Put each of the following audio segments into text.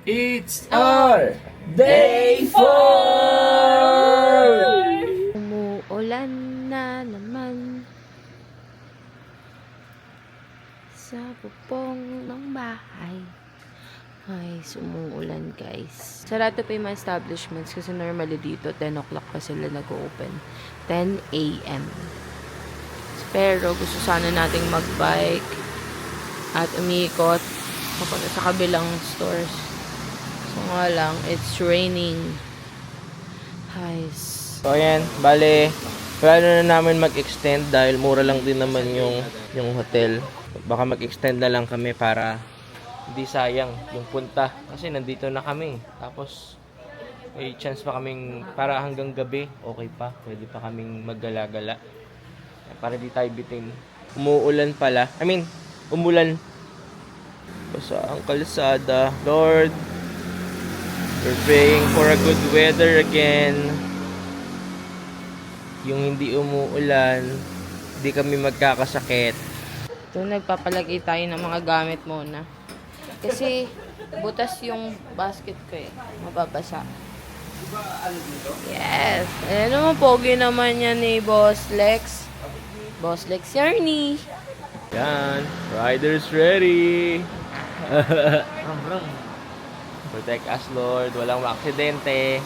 It's our day 4! Umuulan na naman sa bubong ng bahay. Ay, sumuulan guys. Sarado pa yung mga establishments kasi normally dito 10 o'clock pa sila nag-open. 10 a.m. Pero gusto sana nating mag-bike at umikot papunta sa kabilang stores. So nga lang, it's raining. Guys. So ayan, bale, plano na namin mag-extend dahil mura lang din naman yung hotel. Baka mag-extend na lang kami para hindi sayang yung punta. Kasi nandito na kami. Tapos, may chance pa kaming para hanggang gabi. Okay pa, pwede pa kaming maggala-gala. Para di tayo bitin. Umuulan pala. Umulan. Basa ang kalsada. Lord, we're praying for a good weather again. Yung hindi umuulan, hindi kami magkakasakit. Ito, nagpapalagay tayo ng mga gamit muna. Kasi, butas yung basket ko eh. Mababasa. Yes! Ayan naman, pogi naman yan ni Boss Lex. Boss Lex Yarny. Yan, riders ready. Protect us, Lord. Walang maaksidente.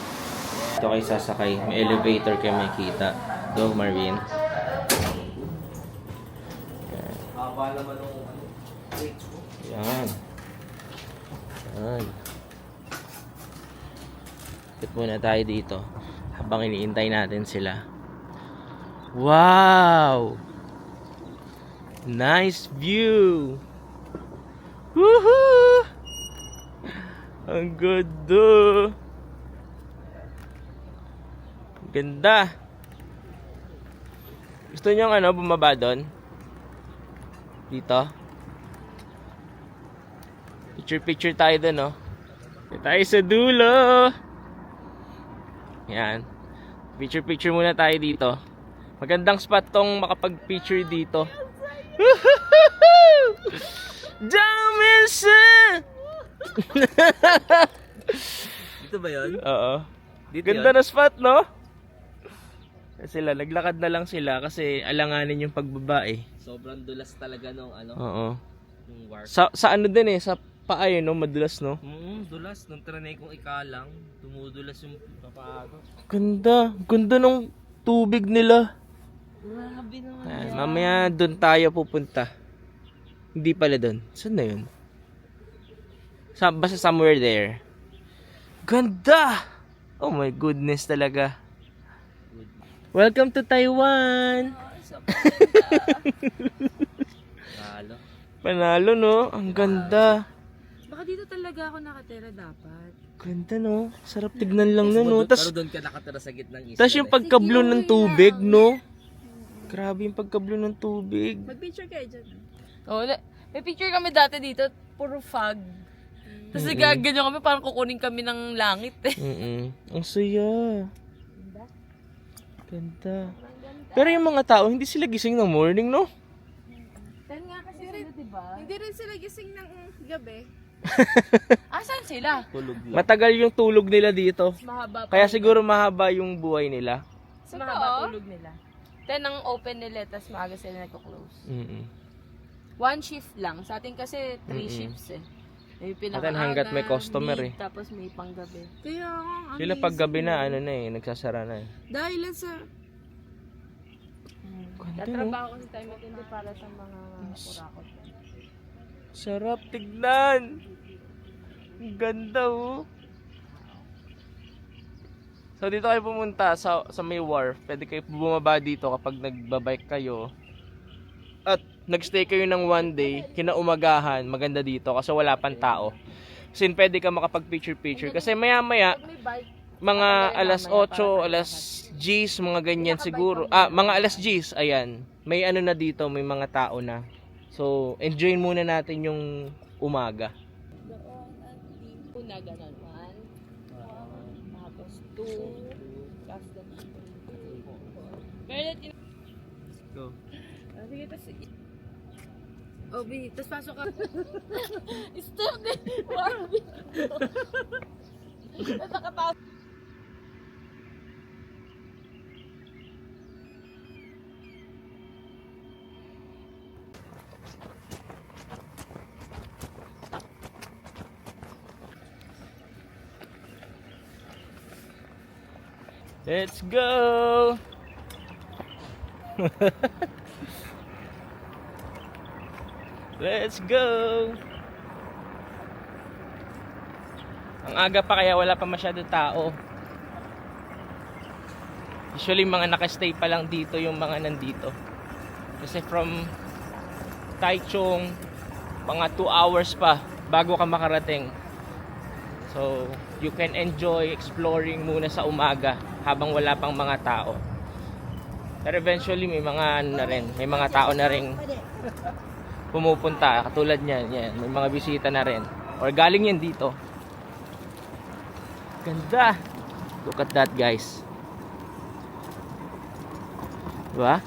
Ito kayo sasakay. May elevator kayo makita. Go, Marvin. Yan. Yan. Ikot muna tayo dito habang iniintay natin sila. Wow! Nice view! Woohoo! Ang ganda! Ganda! Gusto nyo bumaba doon? Dito? Picture tayo doon, no? Tayo sa dulo! Yan. Picture muna tayo dito. Magandang spot tong makapag-picture dito. Jamelsa! Dito ba yun? Oo. Dito Ganda yun? na spot, no? Sila, naglakad na lang sila kasi alanganin yung pagbaba eh. Sobrang dulas talaga nung Oo. yung warp. Sa ano din eh, sa paa yun, no? Madulas, no? Dulas. Nung trinay kong ikalang, tumudulas yung papago. Ganda. Ganda ng tubig nila. Grabe naman. Ayan, mamaya doon tayo pupunta. Hindi pala doon. Saan na yun? Basta somewhere there. Ganda! Oh my goodness talaga. Welcome to Taiwan! Halo. Panalo, no? Ang ganda. Baka dito talaga ako nakatira dapat. Ganda, no? Sarap tignan lang, no? Pero Tas doon ka nakatira sa gitnang isla. yung pagka-blue ng tubig, no? Grabe yung pagka-blue ng tubig. Mag-picture kayo dyan. Oo, may picture kami dati dito, puro fog. Tapos gaganyan kami, parang kukunin kami ng langit eh. Ang saya. Ganda. Pero yung mga tao, hindi sila gising ng morning, no? Then nga kasi sila, diba? Hindi rin sila gising ng gabi. Asan sila? Tulog lang. Matagal yung tulog nila dito. Mahaba pa. Kaya siguro mahaba yung buhay nila. Mahaba tulog nila. Then ang open nila, tapos maaga sila nagko-close. One shift lang. Sa atin kasi 3 shifts eh. May Atin hanggat may customer mid, eh. tapos may panggabi. Kaya nga, Sila pag gabi na, nagsasara na eh. dahil lang sa Tatrabaho kasi tayo matindi para sa mga kurakot. Sarap tignan! Ang ganda, oh. So dito kayo pumunta sa may wharf. Pwede kayo bumaba dito kapag nagbabike kayo. At nagstay kayo ng one day, kinaumagahan, maganda dito kasi wala pang tao. Kasi pwede ka makapag-picture-picture. Kasi maya-maya, Pag may bike, mga alas 8, alas 10, mga ganyan siguro. Mga alas 10, ayan. May na dito, may mga tao na. So, enjoy muna natin yung umaga. doon at di puna ganon. 1, tapos 2, tapos ganon. Pero Go. sige, tapos Obi, tapos pasok ka. Stop din. Barbie. Tapos nakatawa. Let's go! Let's go! Ang aga pa kaya wala pa masyado tao. Usually mga nakastay pa lang dito yung mga nandito. Kasi from Taichung, mga 2 hours pa bago ka makarating. So, you can enjoy exploring muna sa umaga habang wala pang mga tao. Pero eventually may mga ano na rin, may mga tao na rin pumupunta katulad niyan, yan, may mga bisita na rin or galing yan dito. Ganda. Look at that, guys. Diba?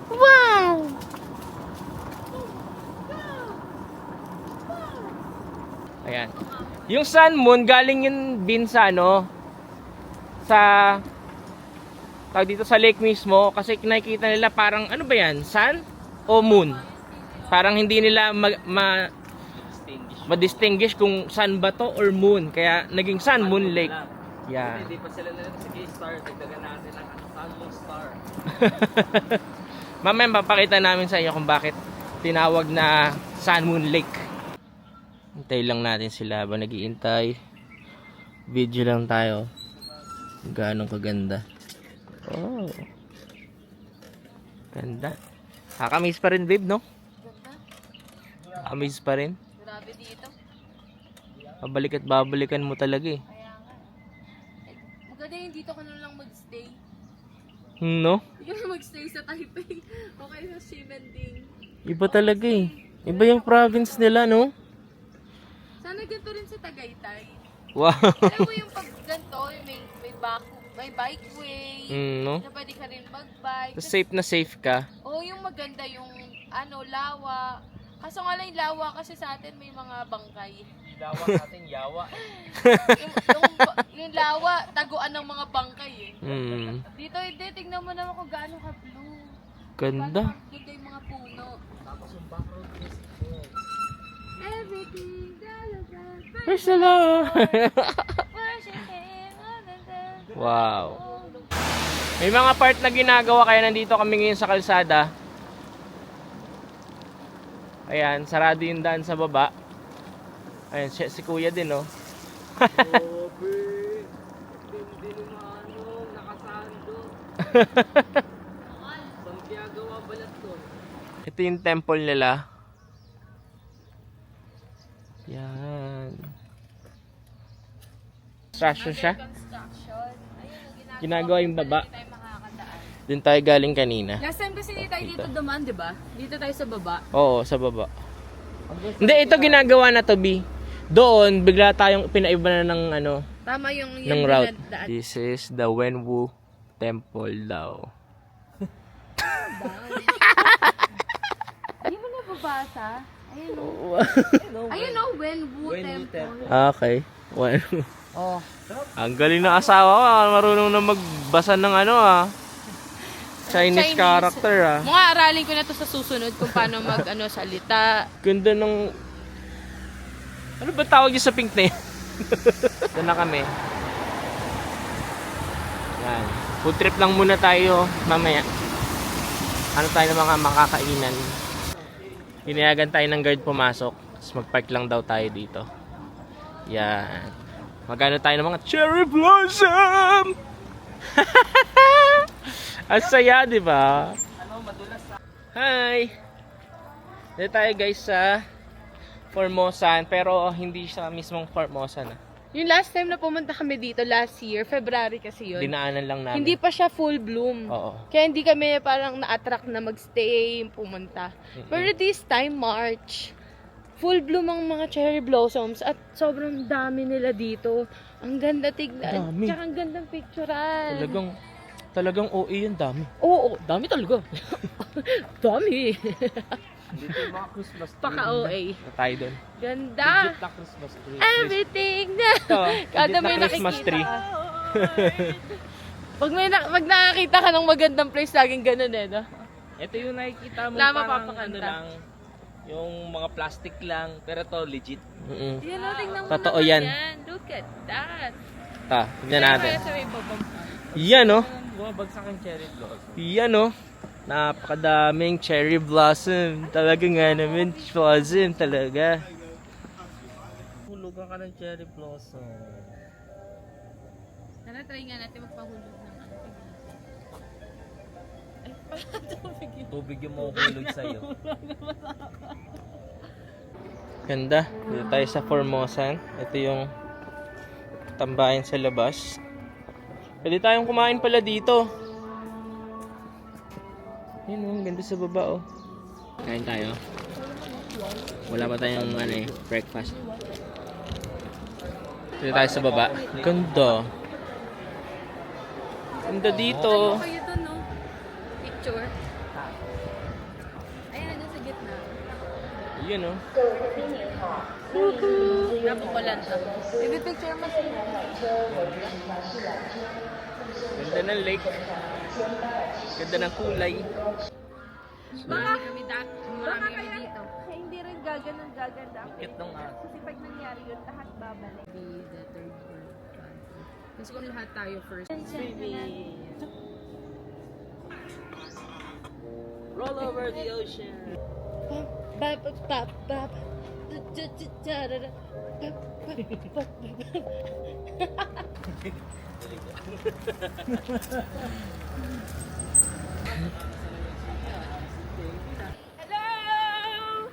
Wow! Ayan. Yung sun moon, galing yun din sa ano, sa tawag dito sa lake mismo, kasi nakikita nila parang ano ba yan, sun o moon? Parang hindi nila ma-distinguish kung sun ba to or moon, kaya naging sun moon lake. Yeah. Hindi pa sila na sa K-Star, dagdagan natin ang Sun Moon Star. Mamaya papakita namin sa inyo kung bakit tinawag na Sun Moon Lake. Hintay lang natin sila habang nag-iintay. Video lang tayo. Ganong kaganda. Oh. Ganda. Nakakamiss pa rin, babe, no? Amaze pa rin. Grabe dito. Babalik at babalikan mo talaga eh. Kaya nga. Maganda yung dito ka na lang magstay. No? Hindi ka magstay sa Taipei. Okay sa Ximending. Iba talaga eh. Iba yung province nila, no? Sana ganito rin sa Tagaytay. Wow. Alam mo yung pag ganito, yung may bikeway. No? Na pwede ka rin mag-bike. Safe na safe ka. Oo, yung maganda yung lawa. Kaso nga lang yung lawa kasi sa atin may mga bangkay. Lawa natin, yawa. yung lawa, taguan ng mga bangkay eh. Dito Hindi, tignan mo naman kung gaano ka-blue. Ganda. Ganda yung mga puno. Tapos yung background is Everything that Praise the Lord. Wow. May mga part na ginagawa kaya nandito kami ngayon sa kalsada. Ayan, sarado yung daan sa baba. Ayan, si kuya din, oh. Grabe. Hindi naman nakasando. Santiago balat to. Ito yung temple nila. Yan. Construction siya. construction. Ayun, Ginagawa yung baba. tayo makakadaan. Doon tayo galing kanina. Last time kasi hindi tayo dito dumaan, di ba? Dito tayo sa baba. Oo, sa baba. Hindi, ito ginagawa na to, B. Doon, bigla tayong pinaiba na ng ano, Tama yung ng route. binadaan. This is the Wenwu Temple daw. Hindi mo nababasa? Ayun o. Ayun o, Wenwu Temple. Okay. Wenwu. Oh. Ang galing ng asawa ko, marunong na magbasa ng ano Chinese character Mga aralin ko na to sa susunod kung paano salita. Ganda ng... Ano ba tawag yung sa pink na yan? Doon na kami. Yan. Food trip lang muna tayo mamaya. Ano tayo ng mga makakainan. Hinayagan tayo ng guard pumasok. Tapos mag-park lang daw tayo dito. Yan. Magano tayo ng mga cherry blossom! Ang saya, di ba? Hi! Dito tayo guys sa Formosan, pero hindi siya mismong Formosan. Yung last time na pumunta kami dito, last year, February kasi yun. Dinaanan lang namin. Hindi pa siya full bloom. Oo. Kaya hindi kami parang na-attract na magstay, pumunta. Pero this time, March, full bloom ang mga cherry blossoms at sobrang dami nila dito. Ang ganda tignan. Dami. Tsaka ang gandang picturean. Talagang OA yun, dami. Oo, dami talaga. Dami. Dito yung mga Christmas tree. Paka-OA. Tayo doon. Ganda! Legit na Christmas tree. Everything na! Ito, Kada legit na may Christmas nakikita tree. ka. Pag nakakita ka ng magandang place, laging ganun eh, no? Ito yung nakikita mo Lama parang papakanta. ano lang. Yung mga plastic lang. Pero to legit. Mm-mm. Yan, no, tingnan mo Totoo naman yan. Look at that. Tignan natin. Kaya sa may babang. Yan oh. Bumabagsak ang cherry blossom. Yan oh. Napakadaming cherry blossom. Talaga nga naman, blossom talaga. Hulugan ka ng cherry blossom. Tara, try nga natin magpahulog ng ano. Tubig yung makukulog sa'yo. Ganda. Dito tayo sa Formosan. Ito yung tambayan sa labas. Pwede tayong kumain pala dito. Yun oh, ganda sa baba oh. Kain tayo. Wala pa tayong breakfast. Dito tayo sa baba. Ganda. Ganda dito. Kayo doon, no? Picture. Ayan, nandun sa gitna. Yun oh. Napakulan to. Baby, picture mo sila. Ganda ng lake. Ganda ng kulay. Marami kami dito. Kaya hindi rin gaganda. Kit nung Kasi pag nangyari yun, lahat babalik. Be the third world country. Kasi kung lahat tayo first. roll over the ocean. Hello!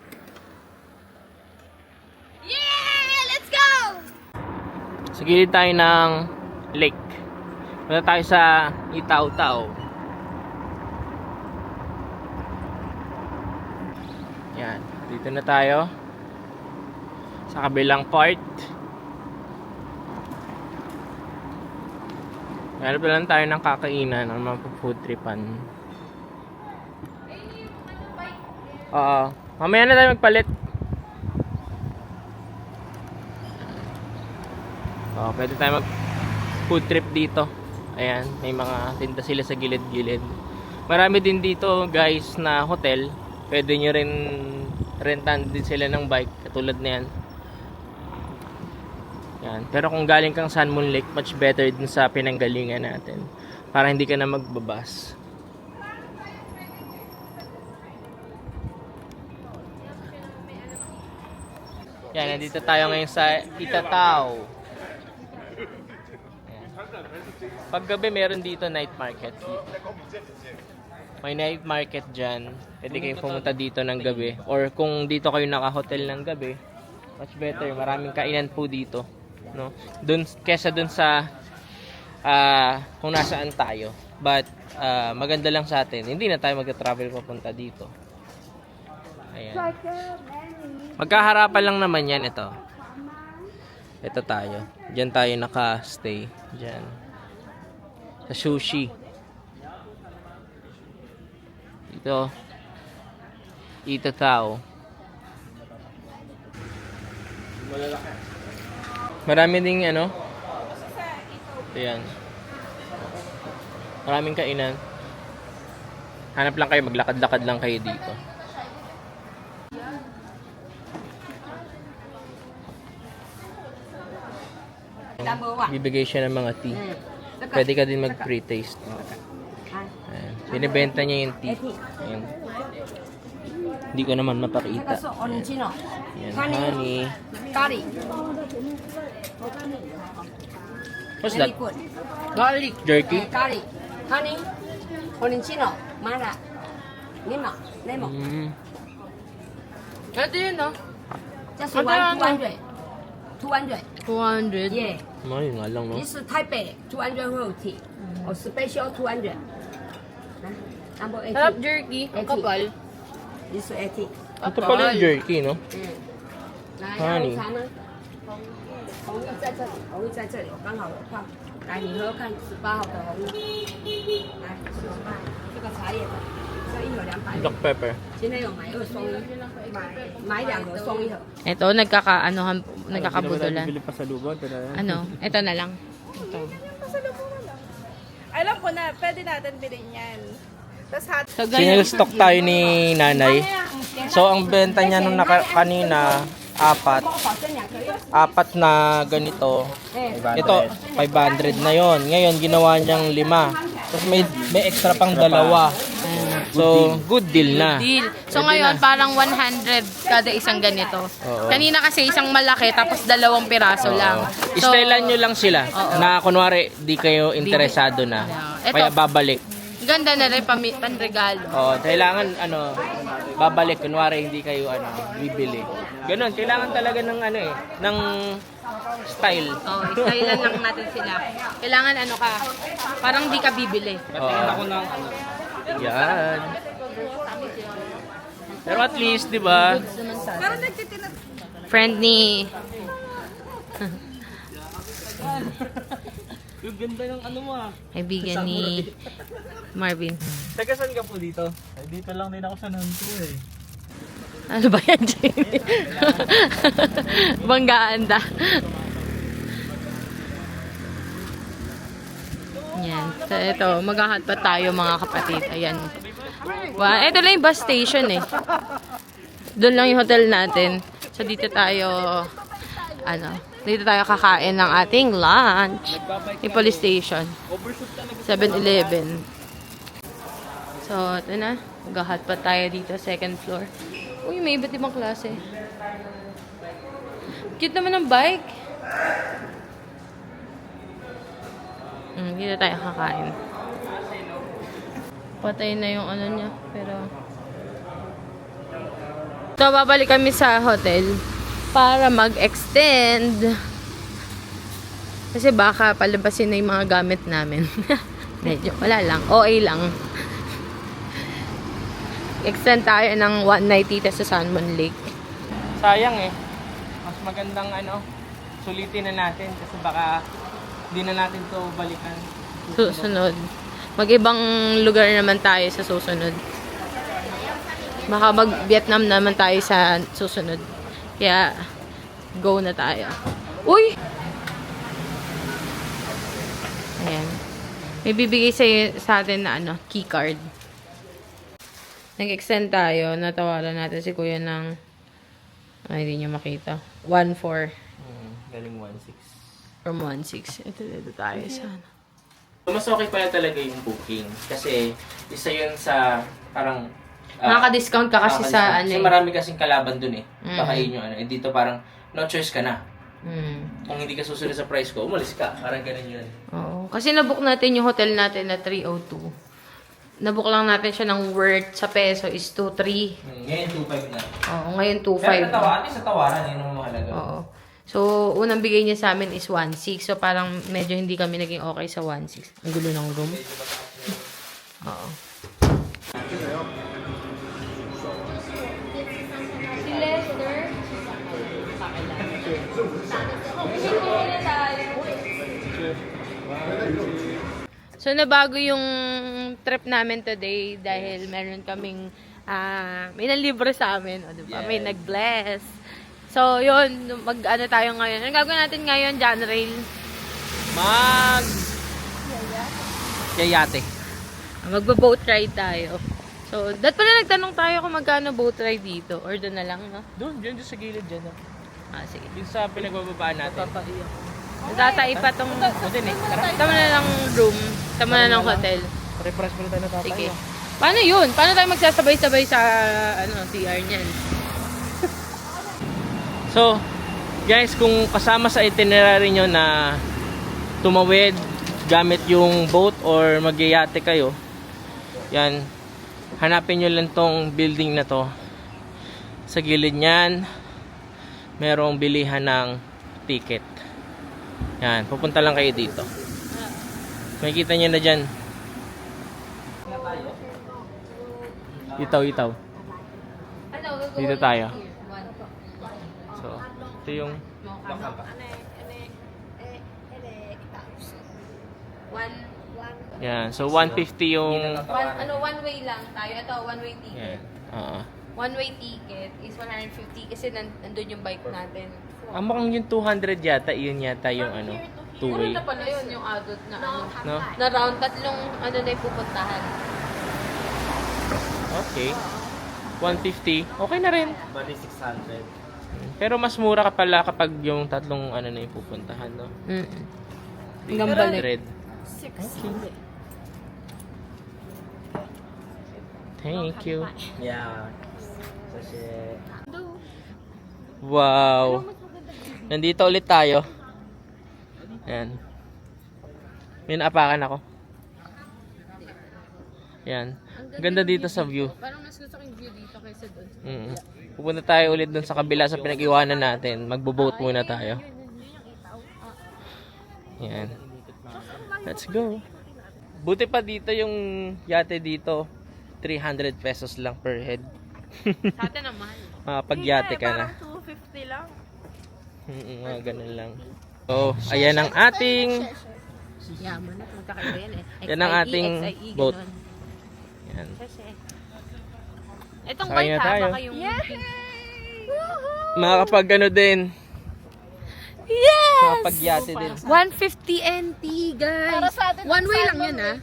Yeah! Let's go! Sa gilid tayo ng lake. Punta tayo sa Itaw-Taw. Yan. Dito na tayo. Sa kabilang part. Meron pa lang tayo ng kakainan ng mga food tripan. Oo. Mamaya na tayo magpalit. Oh, pwede tayo mag food trip dito. Ayan, may mga tinda sila sa gilid-gilid. Marami din dito, guys, na hotel. Pwede nyo rin rentan din sila ng bike katulad na yan. Yan. Pero kung galing kang San Moon Lake, much better din sa pinanggalingan natin. Para hindi ka na magbabas. Yan, nandito tayo ngayon sa Itatao. Paggabi meron dito night market. May night market dyan. Pwede kayong pumunta dito ng gabi. Or kung dito kayo naka-hotel ng gabi, much better. Maraming kainan po dito. No? Kesa dun sa kung nasaan tayo. But maganda lang sa atin. Hindi na tayo mag-travel papunta dito. Ayan. Magkaharapan lang naman yan. Ito tayo. Diyan tayo naka-stay. Diyan. Sa sushi. Ito. Itatao. Marami ding Ayan. Maraming kainan. Hanap lang kayo, maglakad-lakad lang kayo dito. Bibigay siya ng mga tea. Pwede ka din mag-pre-taste. Ayan. Binibenta niya yung tea. Ayan. Hindi ko naman mapakita. Ayan, honey. Curry. What's that? Very good. Garlic. Jerky? Curry. Honey. Oregano. Mala. Lemon. Lemon. Ito yun, no? Just Ano lang, 200. 200. 200. Yeah. Ayun nga lang, no? This is Taipei. 240. Or special 200. Number 80. Sarap jerky. Ang kapal. This is 80. Ito pala yung jerky, no? 来， Honey 红茶呢？红玉在这里，红玉在这里，我刚好有放。来，你喝喝看，18号的红玉。来，18，这个茶叶的，这一盒200。 Black pepper. 现在有买2送1，买2个送1盒。 Ito, nagkakabudulan. Ano? Ito na lang. Ito. Alam ko na, pwede natin bilhin yan. Tapos hot. So, ganyan. Sinil-stock tayo ni nanay. So, ang benta niya nung kanina, apat na ganito. Ito, 500 na yon. Ngayon, ginawa niyang 5. Tapos may extra pang 2. So, good deal na. Deal. So, ngayon, parang 100 kada isang ganito. Oo. Kanina kasi isang malaki, tapos 2 piraso lang. So, Istylean nyo lang sila na kunwari di kayo interesado na. Ito. Kaya babalik. ganda na rin panregalo. Oh, kailangan babalik kunwari hindi kayo bibili. Ganun, kailangan talaga ng ng style. Oh, stylean lang natin sila. Kailangan parang di ka bibili. Patingin ako ng yan. Pero at least, 'di ba? Pero nagtitinag... Friend ni Yung ganda ng mo kaibigan ni Marvin. Taga saan ka po dito? Ay, dito lang din ako sa Nantro eh. Ano ba yan, Jamie? Banggaan da. Yan. So, ito, maghahotpot tayo mga kapatid. Ayan. Wow, ito lang yung bus station eh. Doon lang yung hotel natin. So, dito tayo kakain ng ating lunch. Yung police station. 7-Eleven. So, ito na. Maghahotpot tayo dito, second floor. Uy, may iba't ibang klase. Cute naman ng bike. Dito tayo kakain. Patay na yung niya. Pero... So, babalik kami sa hotel para mag-extend. Kasi baka palabasin na yung mga gamit namin. Medyo, wala lang. OA lang. Extend tayo ng one night dito sa Salmon Lake. Sayang eh. Mas magandang sulitin na natin kasi baka hindi na natin to balikan. Susunod. Mag-ibang lugar naman tayo sa susunod. Baka mag-Vietnam naman tayo sa susunod. Kaya, go na tayo. Uy! Ayan. May bibigay sa atin na key card. Nag-extend tayo. Natawaran natin si kuya ng hindi niyo makita. 1.4 Galing 1.6. from 1.6. Ito tayo sana. Mas okay pala talaga yung booking kasi isa yun sa parang Nakaka-discount ka kasi sa kasi marami kasing kalaban dun eh. Baka yun yung dito parang no choice ka na. Kung hindi ka susunod sa price ko, umalis ka. Parang ganun yun. Oo. Kasi nabook natin yung hotel natin na 302. Nabook lang natin siya ng worth sa peso is 2.3. Ngayon 2.5 na. Oo, ngayon 2.5. Pero at least sa tawaran, yun ang mahalaga. Oo. So, unang bigay niya sa amin is 1.6. So, parang medyo hindi kami naging okay sa 1.6. Ang gulo ng room. Oo. Si Lester. So, nabago yung trip namin today dahil meron kaming may nalibre sa amin. O, diba? May nag-bless. So, yun. Tayo ngayon. Ang gagawin natin ngayon, John Rail? Yayate. Magbo-boat ride tayo. So, dat pala nagtanong tayo kung magkano boat ride dito. Or doon na lang, no? Doon sa gilid dyan. Sige. Yung sa pinagbababaan natin. Tatay pa tong... Tama na ng room. Tama na ng hotel. Refresh mo na tayo na tatay. Sige. Paano yun? Paano tayo magsasabay-sabay sa CR niyan? So, guys, kung kasama sa itinerary nyo na tumawid gamit yung boat or magyayate kayo, yan, hanapin nyo lang tong building na to. Sa gilid nyan, merong bilihan ng ticket. Yan, pupunta lang kayo dito. Makikita nyo na dyan. Itaw. Dito tayo. So, ito yung Yan. So, 150 yung... One way lang tayo. Ito, one way ticket. Yan. Oo. One way ticket is 150 kasi nandun yung bike natin. Ang mukhang yung 200 yata, yun yata yung ano, two-way. Ano na pala yun, yung adult na ano. No? Na round, tatlong ano na yung pupuntahan. Okay. 150. Okay na rin. Bali 600. Pero mas mura ka pala kapag yung tatlong ano na yung pupuntahan, no? Hanggang balik. 300. Thank you. Yeah. Sashe. Wow. Nandito ulit tayo. Ayan. May naapakan ako. Ayan. Ang ganda dito sa view. Parang mas gusto ko yung view dito kaysa doon. Pupunta tayo ulit dun sa kabila sa pinag-iwanan natin. Magbo-boat muna tayo. Ayan. Let's go. Buti pa dito yung yate dito. 300 pesos lang per head. Sa atin naman. Pag-yate ka na. Parang 250 lang. Mga ganun lang. So, ayan ang ating Yaman na. Magkakaiba yan eh. yan ang ating XIE, boat. ganun. Yan. Itong Sakay white na ha, tayo. baka yung... Makakapag ano din. Yes! Makakapag-yate din. 150 NT, guys. Para sa atin, One way lang yun, ha?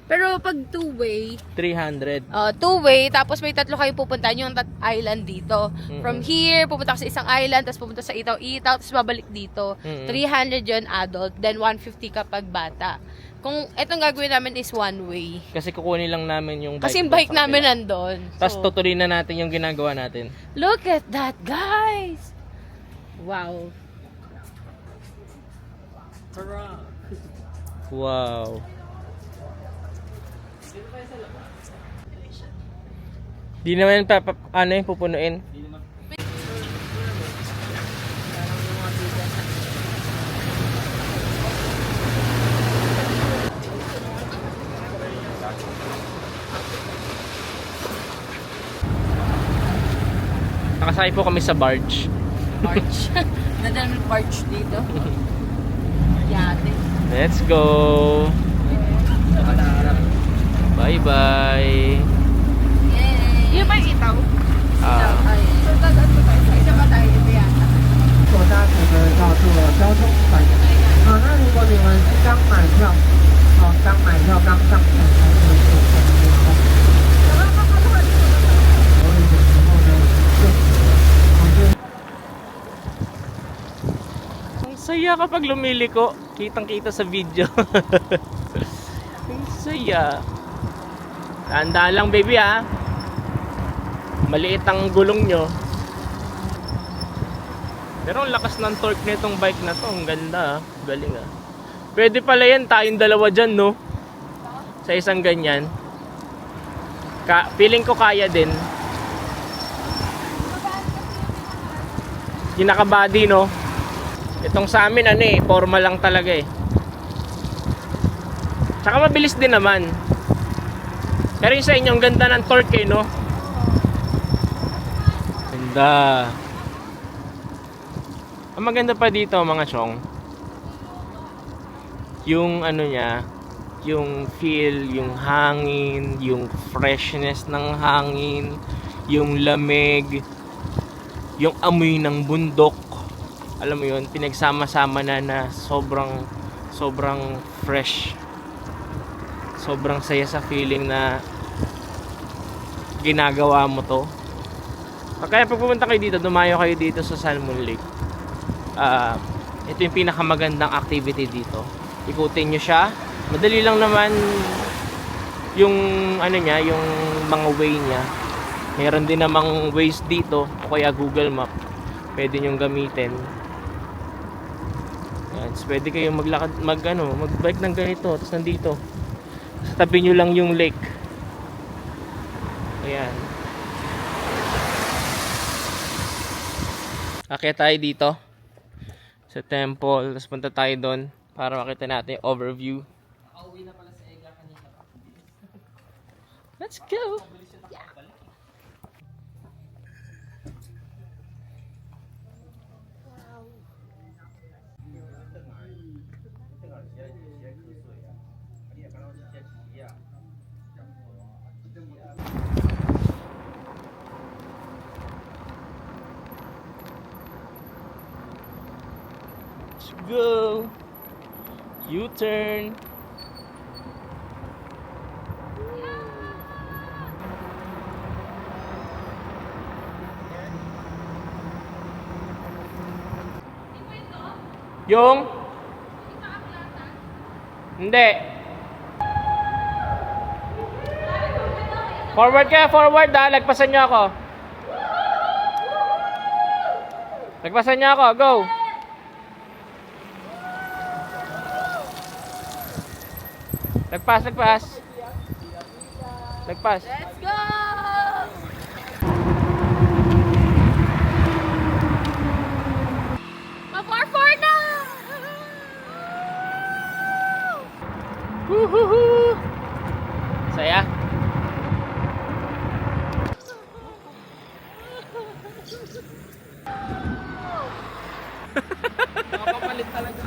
Pero pag two-way, 300. two-way, tapos may tatlo kayo pupuntahan yung island dito. From here, pupunta ka sa isang island, tapos pupunta sa Itaw-Itaw, tapos babalik dito. 300 yun adult, then 150 kapag bata. Kung itong gagawin namin is one way. Kasi kukunin lang namin yung bike. Kasi yung doon bike sa namin kabila. nandun. Tapos tutuloy na natin yung ginagawa natin. Look at that, guys! Wow. Wow. Di naman ano yung pupunuin. Nakasakay po kami sa barge. Barge. Nadala ng barge dito. Yate. Let's go. Bye-bye. Yun ba yung itaw? Ah. Ay. So, dagat pa tayo. Isa pa tayo. Ito yata. 坐搭乘的到做交通反应。那如果你们刚买票，刚买票刚上车，才会做这样的工作。所以有时候呢，Ang saya kapag lumiliko. Kitang-kita sa video. Ang saya. Tandaan lang baby ha. Maliit ang gulong nyo. Pero ang lakas ng torque nitong bike na to. Ang ganda ha. Galing ha. Pwede pala yan. Tayong dalawa dyan no. Sa isang ganyan. Feeling ko kaya din. Yung naka-body no. Itong sa amin ano eh, formal lang talaga eh. Tsaka mabilis din naman. Pero yung sa inyo, ang ganda ng torque eh, no? Ganda. Ang maganda pa dito mga chong, yung ano niya, yung feel, yung hangin, yung freshness ng hangin, yung lamig, yung amoy ng bundok. Alam mo yun, pinagsama-sama na sobrang fresh. Sobrang saya sa feeling na ginagawa mo to. Kaya pag pumunta kayo dito, dumayo kayo dito sa Salmon Lake. Ito yung pinakamagandang activity dito. Ikutin nyo siya. Madali lang naman yung ano niya, yung mga way niya. Meron din namang ways dito o kaya Google Map. Pwede nyong gamitin. Yan, so pwede kayong maglakad, magbike ng ganito, tapos nandito. Sa tabi nyo lang yung lake. Ayan. Akyat tayo dito sa temple, tapos punta tayo doon para makita natin yung overview. Let's go! go. U-turn. Yung? Hindi. Forward ka, forward ha. Lagpasan niyo ako. Lagpasan niyo ako, go. Lagpas, lagpas. Lagpas. Let's go! Ma-4-4 na! Woohoo! Saya. Nakapapalit talaga.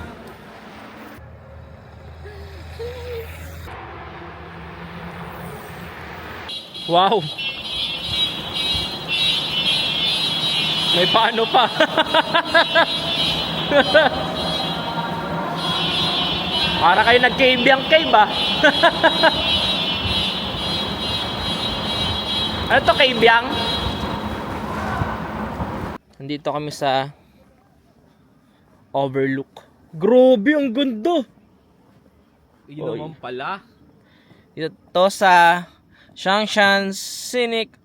Wow. May paano pa. Para kayo nag-cave-yang cave ah. Ano to, cave-yang? Nandito kami sa Overlook. Grabe, ang ganda. Yun Oy. naman pala. Dito to sa Shangshan Scenic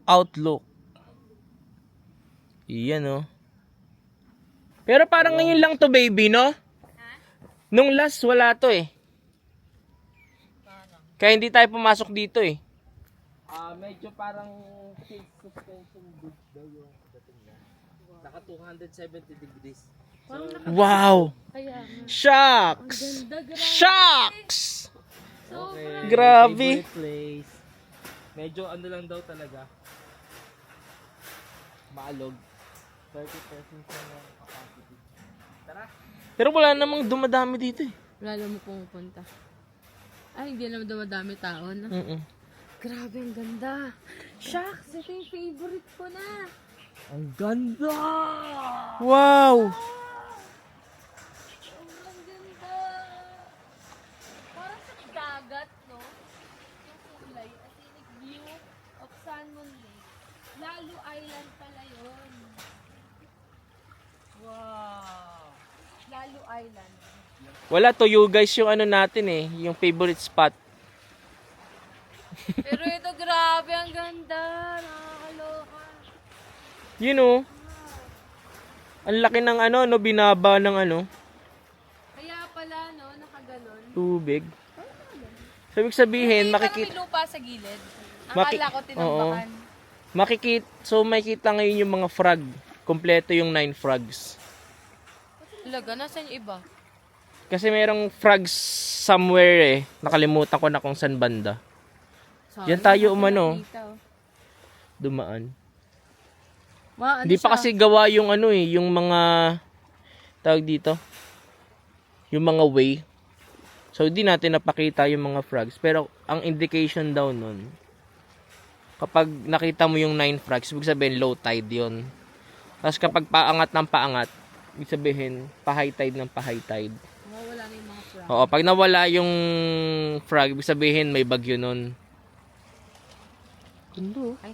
Outlook. Iyan oh. Pero parang ngayon lang to, baby, no? Nung last, wala to eh. Kaya hindi tayo pumasok dito eh. Medyo parang suspension good daw yung dating niya. Naka 270 degrees. Wow! Kaya nga. Shucks! Ganda, grabe. Shucks! Okay, Grabe. favorite place. Medyo ano lang daw talaga. Maalog. 30% na capacity. Tara. Pero wala namang dumadami dito eh. Wala naman pumupunta. Ay, hindi naman dumadami tao na. Grabe, ang ganda. Shucks, ito yung favorite ko na. Ang ganda! Wow! Ang ganda. Parang sa dagat, no? Yung kulay, scenic view of Salmon Lake. Lalo Island pala yun. Wow! Lalo Island. Wala to you guys yung ano natin eh. Yung favorite spot. Pero ito, grabe, ang ganda. Nakakaloka. You know. Ang laki ng ano, no, binaba ng ano, Kaya pala, no, nakaganon. tubig. So, ibig sabihin, Parang makikita, may lupa sa gilid. Maki- Akala ko tinambakan. makikita ngayon yung mga frog. Kompleto yung 9 frogs. Talaga, nasan yung iba? Kasi merong frogs somewhere eh. Nakalimutan ko na kung saan banda. Yan tayo umano. Dumaan. Hindi pa kasi gawa yung ano eh, yung mga tawag dito. Yung mga way. So hindi natin napakita yung mga frogs. Pero ang indication daw nun, kapag nakita mo yung 9 frogs, ibig sabihin low tide yun. Tapos kapag paangat ng paangat, ibig sabihin pa-high tide ng pa-high tide. Nawawala na yung mga frog. Oo, pag nawala yung frog, ibig sabihin may bagyo nun. Gundo. Ay,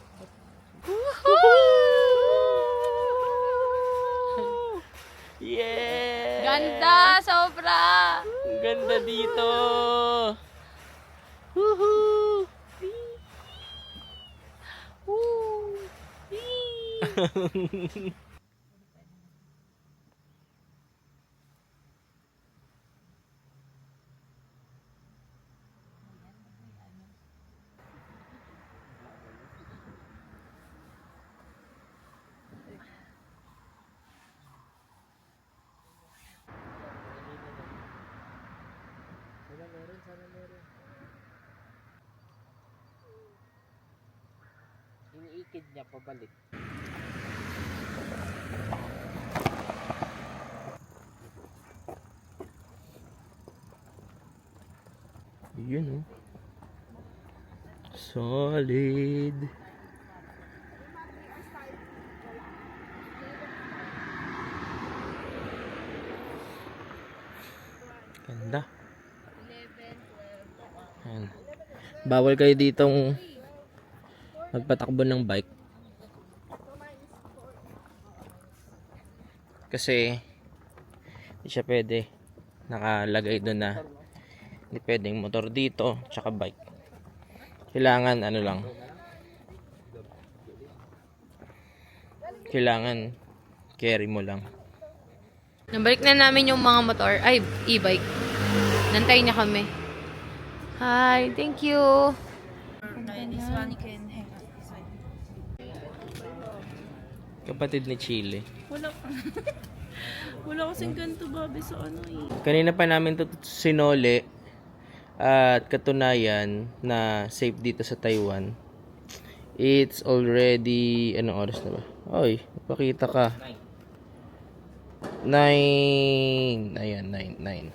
Yeah! ganda! Sobra! Ang ganda dito! Woohoo! Iniikid niya pabalik. Yun oh. Solid. Ganda. Ayan. Bawal kayo ditong magpatakbo ng bike. Kasi hindi siya pwede. Nakalagay doon na hindi pwedeng motor dito tsaka bike. Kailangan ano lang. Kailangan carry mo lang. Nabalik na namin yung mga motor, ay, e-bike. Nantay niya kami. Hi, thank you. Kapatid ni Chile. Wala kasing ganito, Bobby, sa ano eh. Kanina pa namin ito sinole at katunayan na safe dito sa Taiwan. It's already, anong oras na ba? Oy, pakita ka. 9. Ayan, 9.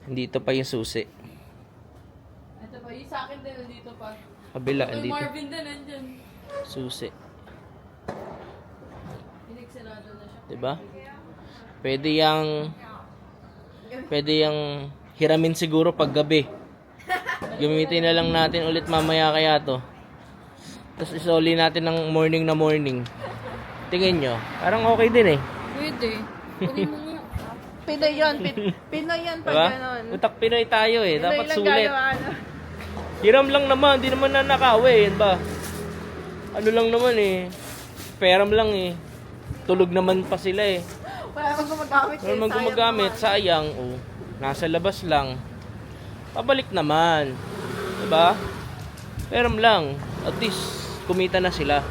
Dito pa yung susi. Ito pa, yung sa akin din, nandito pa. Kabila, May dito. Marvin din, nandyan. Susi. Pinagsanado na siya. Diba? Pwede yung hiramin siguro pag gabi. Gamitin na lang natin ulit mamaya kaya to. Tapos isoli natin ng morning na morning. Tingin nyo, parang okay din eh. Pwede. Pwede mo nga. Pinoy yan. Pinoy yan pag Diba? ganon. Utak Pinoy tayo eh. Pinoy Dapat lang sulit. gagawa, ano. Hiram lang naman, di naman nanakaw eh. Yan ba? Ano lang naman eh. Peram lang eh. Tulog naman pa sila eh. Wala kang gumagamit. Wala naman gumagamit, sayang. Oh, nasa labas lang. Pabalik naman. Diba? Peram lang. At least, kumita na sila.